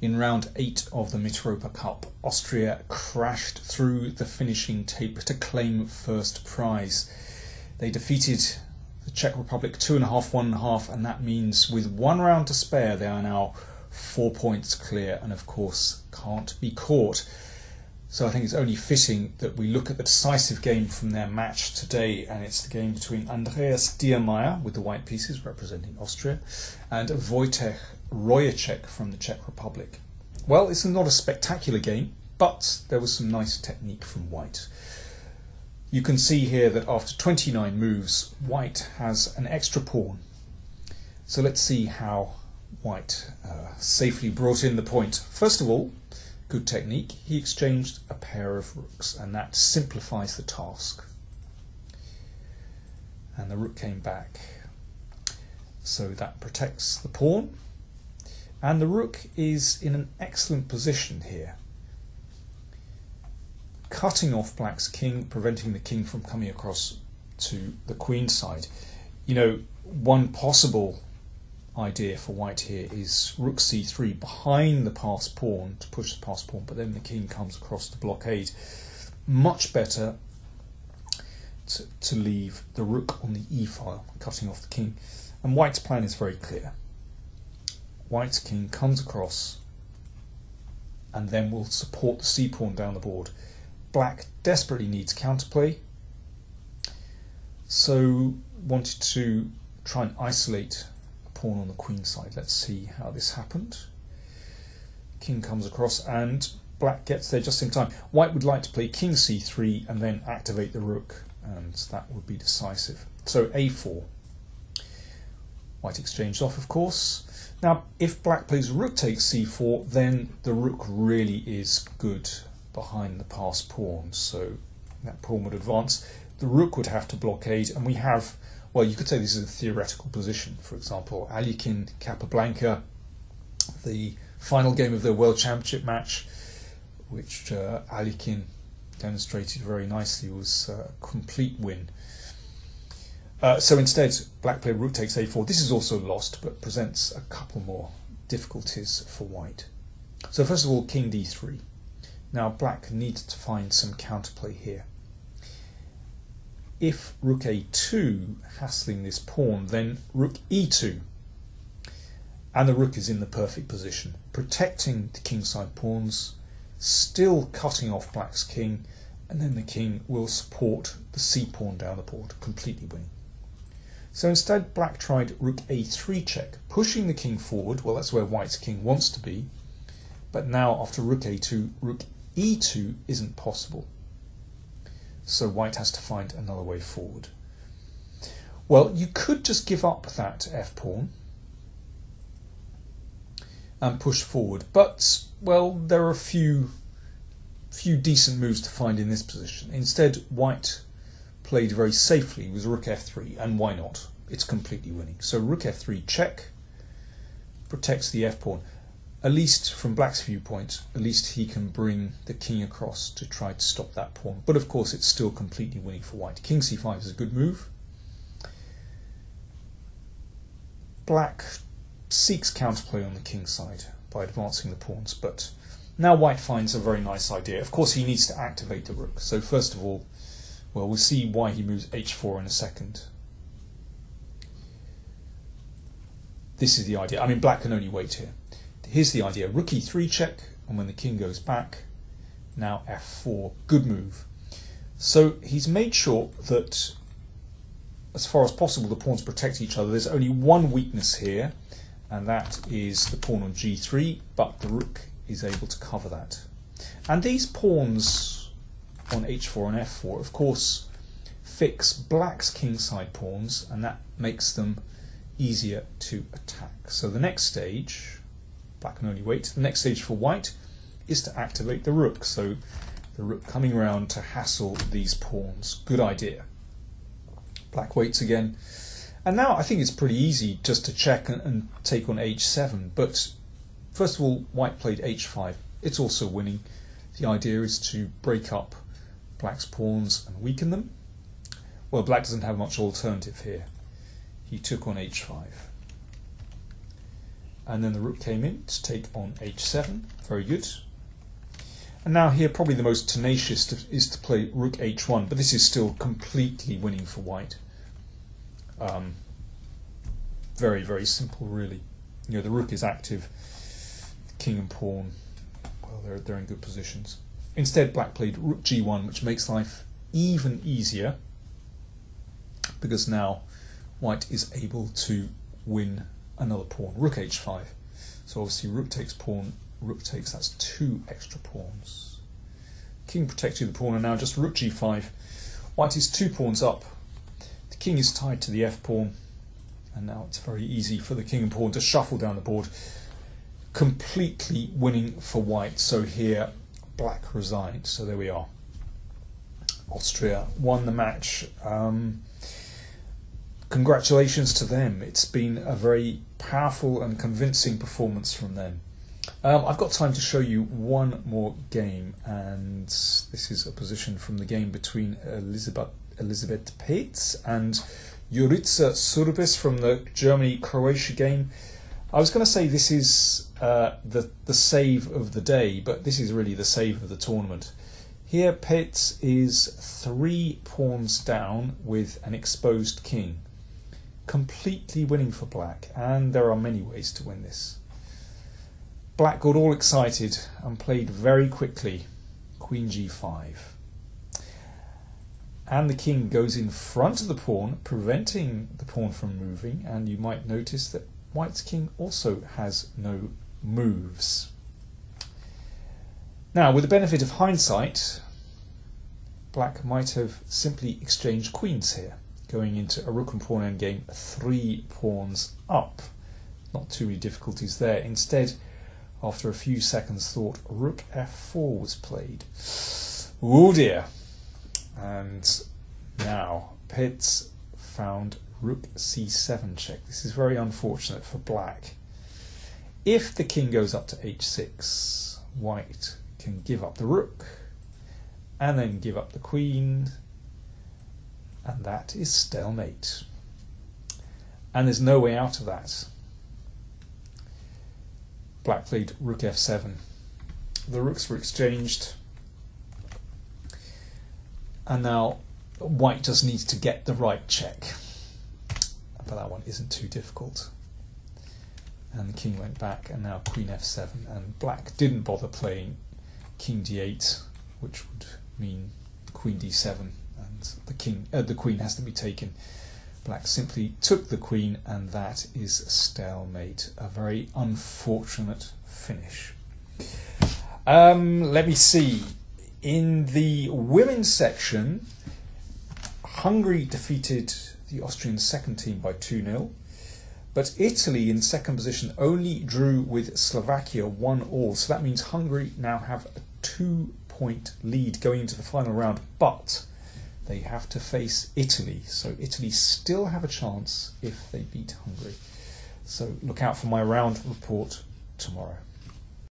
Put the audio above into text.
In round 8 of the Mitropa Cup, Austria crashed through the finishing tape to claim first prize. They defeated the Czech Republic 2.5, 1.5, and that means with 1 round to spare they are now 4 points clear and of course can't be caught. So I think it's only fitting that we look at the decisive game from their match today, and it's the game between Andreas Diermair with the white pieces representing Austria and Wojciech Rojicek from the Czech Republic. Well, it's not a spectacular game, but there was some nice technique from white. You can see here that after 29 moves, white has an extra pawn. So let's see how white safely brought in the point. First of all, good technique. He exchanged a pair of rooks, and that simplifies the task. And the rook came back. So that protects the pawn. And the rook is in an excellent position here, cutting off black's king, preventing the king from coming across to the queen side. You know, one possible idea for white here is rook c3 behind the passed pawn to push the passed pawn, but then the king comes across to blockade. Much better to leave the rook on the e file, cutting off the king. And white's plan is very clear. White's king comes across and then will support the c pawn down the board. Black desperately needs counterplay, so wanted to try and isolate a pawn on the queen side. Let's see how this happened. King comes across and black gets there just in time. White would like to play king c3 and then activate the rook, and that would be decisive. So a4. White exchanged off, of course. Now, if black plays rook takes c4, then the rook really is good behind the passed pawn, so that pawn would advance. The rook would have to blockade, and we have, well, you could say this is a theoretical position. For example, Alekhine Capablanca, the final game of their World Championship match, which Alekhine demonstrated very nicely, was a complete win. So instead, black played rook takes a4. This is also lost, but presents a couple more difficulties for white. So first of all, king d3. Now black needs to find some counterplay here. If rook a2, hassling this pawn, then rook e2. And the rook is in the perfect position, protecting the kingside pawns, still cutting off black's king, and then the king will support the c pawn down the board, completely winning. So instead, black tried rook a3 check, pushing the king forward. Well, that's where white's king wants to be. But now, after rook a2, rook e2 isn't possible. So white has to find another way forward. Well, you could just give up that f-pawn and push forward. But, well, there are a few decent moves to find in this position. Instead, white played very safely with rook f3, and why not? It's completely winning. So rook f3 check protects the f-pawn. At least from black's viewpoint, at least he can bring the king across to try to stop that pawn. But of course it's still completely winning for white. King c5 is a good move. Black seeks counterplay on the king side by advancing the pawns, but now white finds a very nice idea. Of course he needs to activate the rook. So first of all, well, we'll see why he moves h4 in a second. This is the idea. I mean, black can only wait here. Here's the idea. Rook e3 check, and when the king goes back, now f4. Good move. So he's made sure that, as far as possible, the pawns protect each other. There's only one weakness here, and that is the pawn on g3, but the rook is able to cover that. And these pawns on h4 and f4, of course, fix black's kingside pawns, and that makes them easier to attack. So the next stage, black can only wait, the next stage for white is to activate the rook. So the rook coming around to hassle these pawns. Good idea. Black waits again. And now I think it's pretty easy just to check and take on h7. But first of all, white played h5. It's also winning. The idea is to break up black's pawns and weaken them. Well, black doesn't have much alternative here. He took on h5. and then the rook came in to take on h7. Very good. And now here probably the most tenacious is to play rook h1, but this is still completely winning for white. Very, very simple really. You know, the rook is active, the king and pawn, well, they're in good positions. Instead, black played rook g1, which makes life even easier, because now white is able to win another pawn. Rook h5. So obviously rook takes pawn, rook takes, that's 2 extra pawns. King protects you the pawn, and now just rook g5. White is 2 pawns up. The king is tied to the f pawn, and now it's very easy for the king and pawn to shuffle down the board, completely winning for white. So here black resigned. So there we are. Austria won the match. Congratulations to them. It's been a very powerful and convincing performance from them. I've got time to show you one more game, and this is a position from the game between Rojicek Paehtz and Srbis from the Germany-Croatia game. I was going to say this is the save of the day, but this is really the save of the tournament. Here Paehtz is 3 pawns down with an exposed king, completely winning for black, and there are many ways to win this. Black got all excited and played very quickly queen g5. And the king goes in front of the pawn, preventing the pawn from moving, and you might notice that white's king also has no moves. Now, with the benefit of hindsight, black might have simply exchanged queens here, going into a rook and pawn endgame, 3 pawns up. Not too many difficulties there. Instead, after a few seconds thought, rook f4 was played. Oh dear. And now Paehtz found rook c7 check. This is very unfortunate for black. If the king goes up to h6, white can give up the rook and then give up the queen, and that is stalemate. And there's no way out of that. Black played rook f7. The rooks were exchanged, and now white just needs to get the right check, but that one isn't too difficult. And the king went back, and now queen f7, and black didn't bother playing king d8, which would mean queen d7, and the queen has to be taken. Black simply took the queen, and that is stalemate. A very unfortunate finish. Let me see. In the women's section, Hungary defeated the Austrian second team by 2-0, but Italy in second position only drew with Slovakia 1-1. So that means Hungary now have a 2-point lead going into the final round, but they have to face Italy. So Italy still have a chance if they beat Hungary. So look out for my round report tomorrow.